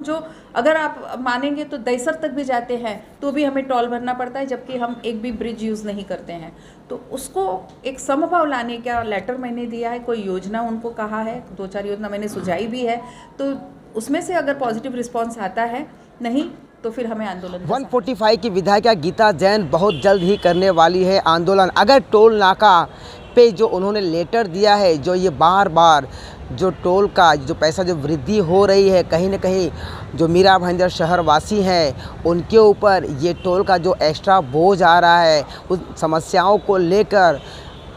जो अगर आप मानेंगे तो दहीसर तक भी जाते हैं तो भी हमें टोल भरना पड़ता है, जबकि हम एक भी ब्रिज यूज़ नहीं करते हैं। तो उसको एक समभाव लाने का लेटर मैंने दिया है, कोई योजना उनको कहा है, 2-4 योजना मैंने सुझाई भी है, तो उसमें से अगर पॉजिटिव रिस्पॉन्स आता है, नहीं तो फिर हमें आंदोलन 145 की विधायिका गीता जैन बहुत जल्द ही करने वाली है आंदोलन। अगर टोल नाका पे जो उन्होंने लेटर दिया है, जो ये बार बार जो टोल का जो पैसा जो वृद्धि हो रही है, कहीं ना कहीं जो मीरा भाईंदर शहरवासी हैं उनके ऊपर ये टोल का जो एक्स्ट्रा बोझ आ रहा है, उन समस्याओं को लेकर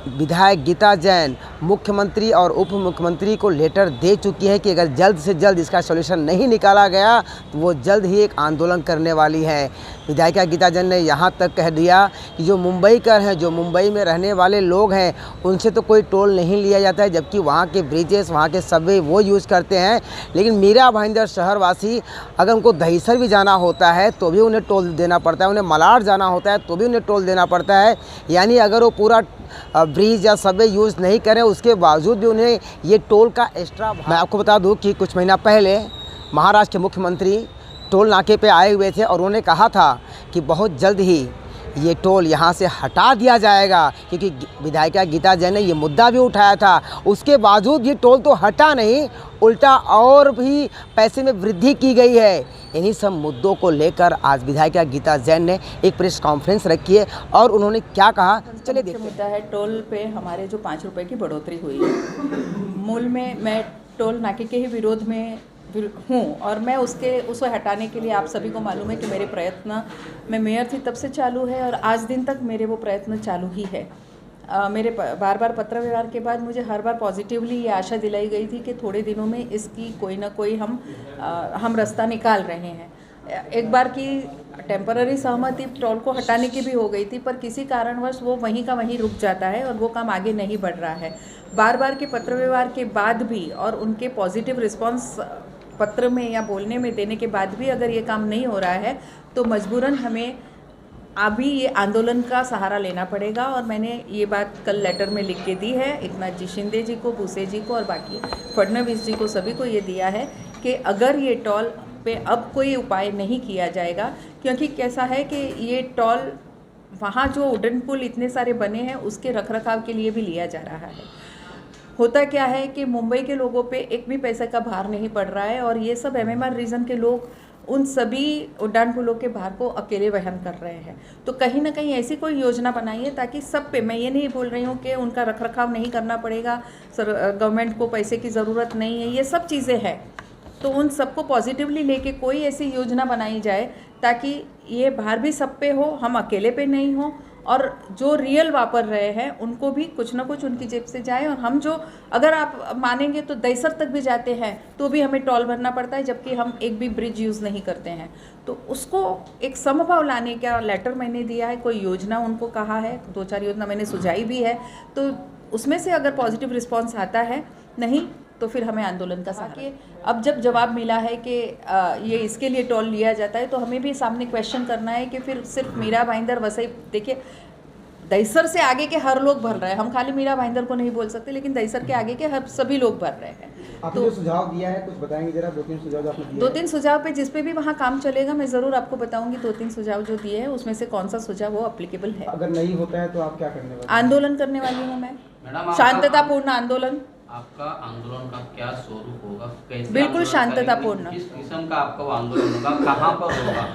विधायक गीता जैन मुख्यमंत्री और उप मुख्यमंत्री को लेटर दे चुकी है कि अगर जल्द से जल्द इसका सॉल्यूशन नहीं निकाला गया तो वो जल्द ही एक आंदोलन करने वाली है। विधायिका गीता जैन ने यहाँ तक कह दिया कि जो मुंबईकर हैं, जो मुंबई में रहने वाले लोग हैं, उनसे तो कोई टोल नहीं लिया जाता है, जबकि वहाँ के ब्रिजेस, वहाँ के सबवे वो यूज़ करते हैं। लेकिन मीरा भाईंदर शहरवासी अगर उनको दहीसर भी जाना होता है तो भी उन्हें टोल देना पड़ता है, उन्हें मलाड जाना होता है तो भी उन्हें टोल देना पड़ता है। यानी अगर वो पूरा ब्रिज या सबवे यूज़ नहीं करें उसके बावजूद भी उन्हें ये टोल का एक्स्ट्रा। मैं आपको बता दूं कि कुछ महीना पहले महाराष्ट्र के मुख्यमंत्री टोल नाके पे आए हुए थे और उन्होंने कहा था कि बहुत जल्द ही ये टोल यहाँ से हटा दिया जाएगा, क्योंकि विधायिका गीता जैन ने ये मुद्दा भी उठाया था। उसके बावजूद ये टोल तो हटा नहीं, उल्टा और भी पैसे में वृद्धि की गई है। इन्हीं सब मुद्दों को लेकर आज विधायिका गीता जैन ने एक प्रेस कॉन्फ्रेंस रखी है और उन्होंने क्या कहा, चलिए देखते हैं। मुद्दा है टोल पे हमारे जो 5 रुपये की बढ़ोतरी हुई है। मूल में मैं टोल नाके के ही विरोध में हूँ और मैं उसे हटाने के लिए, आप सभी को मालूम है कि मेरे प्रयत्न, मैं मेयर थी तब से चालू है और आज दिन तक मेरे वो प्रयत्न चालू ही है। मेरे बार बार पत्र व्यवहार के बाद मुझे हर बार पॉजिटिवली ये आशा दिलाई गई थी कि थोड़े दिनों में इसकी कोई ना कोई हम रास्ता निकाल रहे हैं। एक बार की टेम्पररी सहमति टोल को हटाने की भी हो गई थी, पर किसी कारणवश वो वहीं का वहीं रुक जाता है और वो काम आगे नहीं बढ़ रहा है। बार बार के पत्र व्यवहार के बाद भी और उनके पॉजिटिव रिस्पॉन्स पत्र में या बोलने में देने के बाद भी अगर ये काम नहीं हो रहा है तो मजबूरन हमें अभी ये आंदोलन का सहारा लेना पड़ेगा। और मैंने ये बात कल लेटर में लिख के दी है एकनाथ जी शिंदे जी को, भूसे जी को और बाकी फडणवीस जी को, सभी को ये दिया है कि अगर ये टोल पे अब कोई उपाय नहीं किया जाएगा, क्योंकि कैसा है कि ये टोल वहाँ जो उड़न पुल इतने सारे बने हैं उसके रखरखाव के लिए भी लिया जा रहा है। होता क्या है कि मुंबई के लोगों पे एक भी पैसे का भार नहीं पड़ रहा है और ये सब MMR रीजन के लोग उन सभी उड़ान पुलों के भार को अकेले वहन कर रहे हैं। तो कहीं ना कहीं ऐसी कोई योजना बनाइए ताकि सब पे, मैं ये नहीं बोल रही हूँ कि उनका रखरखाव नहीं करना पड़ेगा, गवर्नमेंट को पैसे की ज़रूरत नहीं है, ये सब चीज़ें हैं, तो उन सबको पॉजिटिवली लेके कोई ऐसी योजना बनाई जाए ताकि ये भार भी सब पे हो, हम अकेले पे नहीं हो, और जो रियल वापर रहे हैं उनको भी कुछ ना कुछ उनकी जेब से जाए। और हम जो, अगर आप मानेंगे तो दहीसर तक भी जाते हैं तो भी हमें टोल भरना पड़ता है, जबकि हम एक भी ब्रिज यूज़ नहीं करते हैं। तो उसको एक समभाव लाने का लेटर मैंने दिया है, कोई योजना उनको कहा है, 2-4 योजना मैंने सुझाई भी है, तो उसमें से अगर पॉजिटिव रिस्पॉन्स आता है, नहीं तो फिर हमें आंदोलन का सहारा। अब जब जवाब मिला है कि ये इसके लिए टोल लिया जाता है, तो हमें भी सामने क्वेश्चन करना है कि फिर सिर्फ मीरा भाईंदर वसई, देखिए दहीसर से आगे के हर लोग भर रहे हैं, हम खाली मीरा भाईंदर को नहीं बोल सकते, लेकिन दहीसर के आगे के हर सभी लोग भर रहे हैं। आपने जो सुझाव दिया है कुछ बताएंगे जरा? 2-3 सुझाव आपने दिए? 2-3 सुझाव पे जिस पे भी वहाँ काम चलेगा मैं ज़रूर आपको बताऊंगी। 2-3 सुझाव जो दिए हैं उसमें से कौन सा सुझाव वो अप्लीकेबल है। अगर नहीं होता है तो आप क्या करने वाले? आंदोलन करने वाली हूँ मैं, शांततापूर्ण आंदोलन। आपका आंदोलन का क्या स्वरूप होगा, कैसे? बिल्कुल शांततापूर्ण। किस किस्म का आपका वो आंदोलन होगा, कहाँ पर होगा?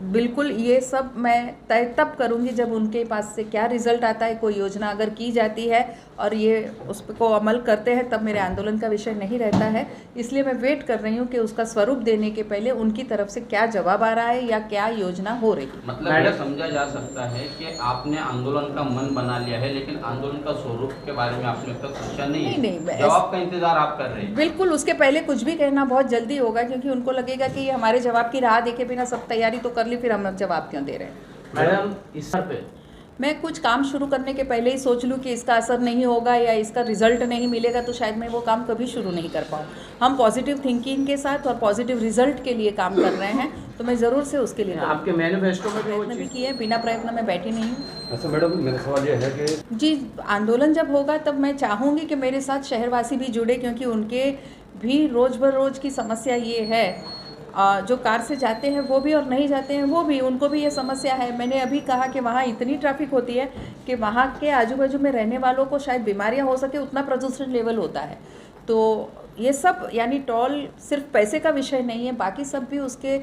बिल्कुल ये सब मैं तय तब करूंगी जब उनके पास से क्या रिजल्ट आता है। कोई योजना अगर की जाती है और ये उस को अमल करते हैं तब मेरे आंदोलन का विषय नहीं रहता है। इसलिए मैं वेट कर रही हूँ कि उसका स्वरूप देने के पहले उनकी तरफ से क्या जवाब आ रहा है या क्या योजना हो रही है। मतलब ये समझा जा सकता है कि आपने आंदोलन का मन बना लिया है, लेकिन आंदोलन का स्वरूप के बारे में आपने अब तक सोचा नहीं। जवाब का इंतजार आप कर रहे हैं। बिल्कुल, उसके पहले कुछ भी कहना बहुत जल्दी होगा, क्योंकि उनको लगेगा कि ये हमारे जवाब की राह देखे बिना सब तैयारी तो कर ली, फिर हम जवाब क्यों दे रहे हैं। मैडम इस पर पे मैं कुछ काम शुरू करने के पहले ही सोच लूँ कि इसका असर नहीं होगा या इसका रिजल्ट नहीं मिलेगा तो शायद मैं वो काम कभी शुरू नहीं कर पाऊँ। हम पॉजिटिव थिंकिंग के साथ और पॉजिटिव रिजल्ट के लिए काम कर रहे हैं, तो मैं ज़रूर से उसके लिए आपके मैनिफेस्टो में प्रयत्न भी किए, बिना प्रयत्न में बैठी नहीं हूँ। अच्छा मैडम, मेरा सवाल ये है कि जी, आंदोलन जब होगा तब मैं चाहूँगी कि मेरे साथ शहरवासी भी जुड़े, क्योंकि उनके भी रोज़ बरोज़ की समस्या ये है, जो कार से जाते हैं वो भी और नहीं जाते हैं वो भी, उनको भी ये समस्या है। मैंने अभी कहा कि वहाँ इतनी ट्रैफिक होती है कि वहाँ के आजू बाजू में रहने वालों को शायद बीमारियाँ हो सके, उतना प्रदूषण लेवल होता है। तो ये सब यानी टोल सिर्फ पैसे का विषय नहीं है, बाकी सब भी उसके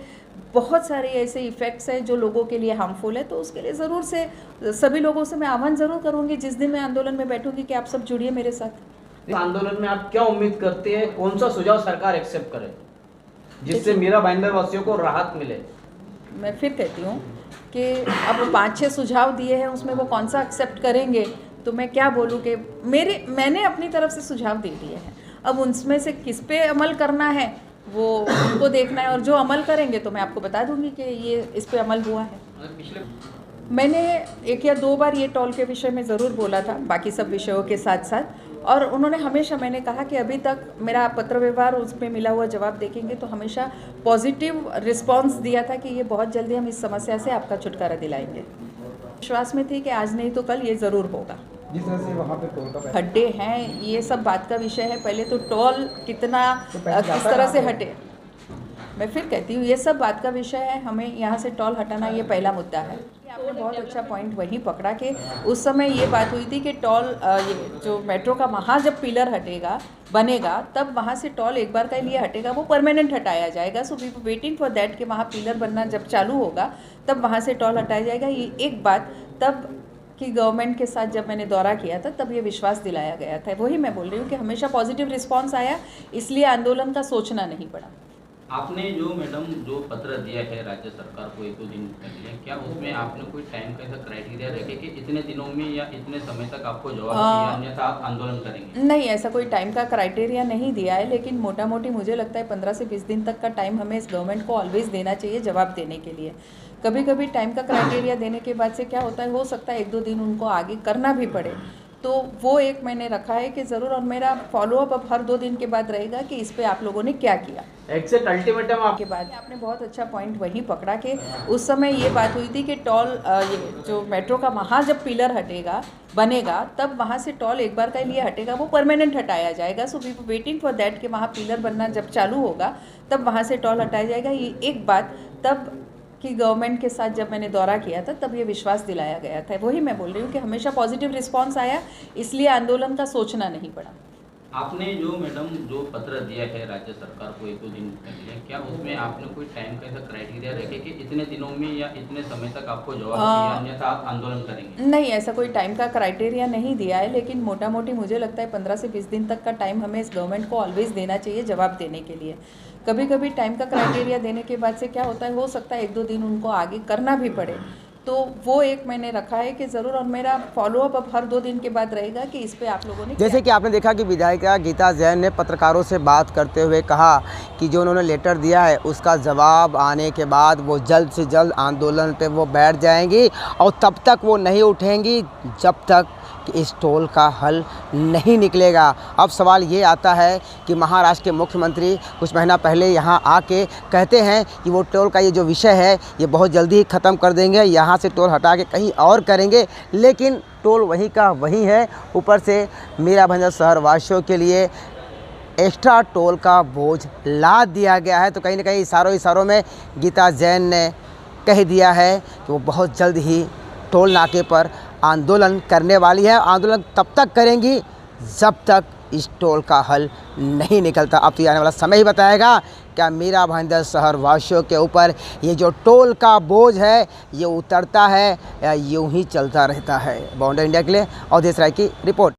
बहुत सारे ऐसे इफ़ेक्ट्स हैं जो लोगों के लिए हार्मफुल है। तो उसके लिए ज़रूर से सभी लोगों से मैं आह्वान ज़रूर करूँगी जिस दिन मैं आंदोलन में बैठूँगी कि आप सब जुड़िए मेरे साथ। आंदोलन में आप क्या उम्मीद करते हैं, कौन सा सुझाव सरकार एक्सेप्ट करे जिससे मीरा भाईंदर वासियों को राहत मिले? मैं फिर कहती हूँ कि अब 5-6 सुझाव दिए हैं, उसमें वो कौन सा एक्सेप्ट करेंगे तो मैं क्या बोलूँ कि मैंने अपनी तरफ से सुझाव दे दिए हैं। अब उनमें से किस पे अमल करना है वो उनको देखना है, और जो अमल करेंगे तो मैं आपको बता दूंगी कि ये इस पे अमल हुआ है। मैंने 1 या 2 बार ये टोल के विषय में ज़रूर बोला था, बाकी सब विषयों के साथ साथ, और उन्होंने हमेशा, मैंने कहा कि अभी तक मेरा पत्र व्यवहार उस पर मिला हुआ जवाब देखेंगे तो हमेशा पॉजिटिव रिस्पांस दिया था कि ये बहुत जल्दी हम इस समस्या से आपका छुटकारा दिलाएंगे। विश्वास में थी कि आज नहीं तो कल ये ज़रूर होगा। जिस तरह से वहाँ पे टोल का खड्डे हैं, ये सब बात का विषय है। पहले तो टोल कितना किस तरह से हटे, मैं फिर कहती हूँ ये सब बात का विषय है। हमें यहाँ से टोल हटाना ये पहला मुद्दा है। आपने बहुत अच्छा पॉइंट वहीं पकड़ा कि उस समय ये बात हुई थी कि टोल ये जो मेट्रो का वहाँ जब पिलर हटेगा बनेगा तब वहाँ से टोल एक बार के लिए हटेगा, वो परमानेंट हटाया जाएगा। So we waiting for that कि वहाँ पिलर बनना जब चालू होगा तब वहाँ से टोल हटाया जाएगा। ये एक बात तब कि गवर्नमेंट के साथ जब मैंने दौरा किया था तब ये विश्वास दिलाया गया था। वही मैं बोल रही हूँ कि हमेशा पॉजिटिव रिस्पांस आया, इसलिए आंदोलन का सोचना नहीं पड़ा। आपने जो मैडम जो पत्र दिया है राज्य सरकार को 1-2 दिन पहले, क्या उसमें आपने कोई टाइम का ऐसा क्राइटेरिया रखे कि इतने दिनों में या इतने समय तक आपको जवाब दिया, अन्यथा आप आंदोलन करेंगे? नहीं, ऐसा कोई टाइम का क्राइटेरिया नहीं दिया है, लेकिन मोटा मोटी मुझे लगता है 15 से 20 दिन तक का टाइम हमें इस गवर्नमेंट को ऑलवेज देना चाहिए जवाब देने के लिए। कभी कभी टाइम का क्राइटेरिया देने के बाद से क्या होता है, हो सकता है 1-2 दिन उनको आगे करना भी पड़े, तो वो एक मैंने रखा है कि ज़रूर। और मेरा फॉलोअप अब हर 2 दिन के बाद रहेगा कि इस पे आप लोगों ने क्या किया। एक्सेप्ट अल्टीमेटम आपके बाद आपने बहुत अच्छा पॉइंट वहीं पकड़ा कि उस समय ये बात हुई थी कि टोल ये जो मेट्रो का वहाँ जब पिलर हटेगा बनेगा तब वहाँ से टोल एक बार के लिए हटेगा, वो परमानेंट हटाया जाएगा। So we waiting for that कि वहाँ पिलर बनना जब चालू होगा तब वहाँ से टोल हटाया जाएगा। ये एक बात तब कि गवर्नमेंट के साथ जब मैंने दौरा किया था तब ये विश्वास दिलाया गया था। वही मैं बोल रही हूँ कि हमेशा पॉजिटिव रिस्पांस आया, इसलिए आंदोलन का सोचना नहीं पड़ा। आपने जो मैडम जो पत्र दिया है राज्य सरकार को 1-2 दिन पहले, क्या उसमें आपने कोई टाइम का ऐसा क्राइटेरिया रखे कि इतने दिनों में या इतने समय तक आपको जवाब दिया, अन्यथा आप आंदोलन करेंगे? नहीं, ऐसा कोई टाइम का क्राइटेरिया नहीं दिया है, लेकिन मोटा मोटी मुझे लगता है 15 से 20 दिन तक का टाइम हमें इस गवर्नमेंट को ऑलवेज देना चाहिए जवाब देने के लिए। कभी कभी टाइम का क्राइटेरिया देने के बाद से क्या होता है, हो सकता है 1-2 दिन उनको आगे करना भी पड़े, तो वो एक मैंने रखा है कि ज़रूर। और मेरा फॉलोअप अब हर 2 दिन के बाद रहेगा कि इस पे आप लोगों ने जैसे कि आपने देखा कि विधायिका गीता जैन ने पत्रकारों से बात करते हुए कहा कि जो उन्होंने लेटर दिया है उसका जवाब आने के बाद वो जल्द से जल्द आंदोलन पे वो बैठ जाएंगी, और तब तक वो नहीं उठेंगी जब तक कि इस टोल का हल नहीं निकलेगा। अब सवाल ये आता है कि महाराष्ट्र के मुख्यमंत्री कुछ महीना पहले यहाँ आके कहते हैं कि वो टोल का ये जो विषय है ये बहुत जल्दी ही ख़त्म कर देंगे, यहाँ से टोल हटा के कहीं और करेंगे, लेकिन टोल वहीं का वहीं है। ऊपर से मीरा भाईंदर शहर वासियों के लिए एक्स्ट्रा टोल का बोझ लाद दिया गया है। तो कहीं ना कहीं इशारों में गीता जैन ने कह दिया है कि वो बहुत जल्द ही टोल नाके पर आंदोलन करने वाली है। आंदोलन तब तक करेंगी जब तक इस टोल का हल नहीं निकलता। अब तो आने वाला समय ही बताएगा क्या मीरा भाईंदर शहर वासियों के ऊपर ये जो टोल का बोझ है ये उतरता है या यूं ही चलता रहता है। बाउंड्री इंडिया के लिए अवधेश राय की रिपोर्ट।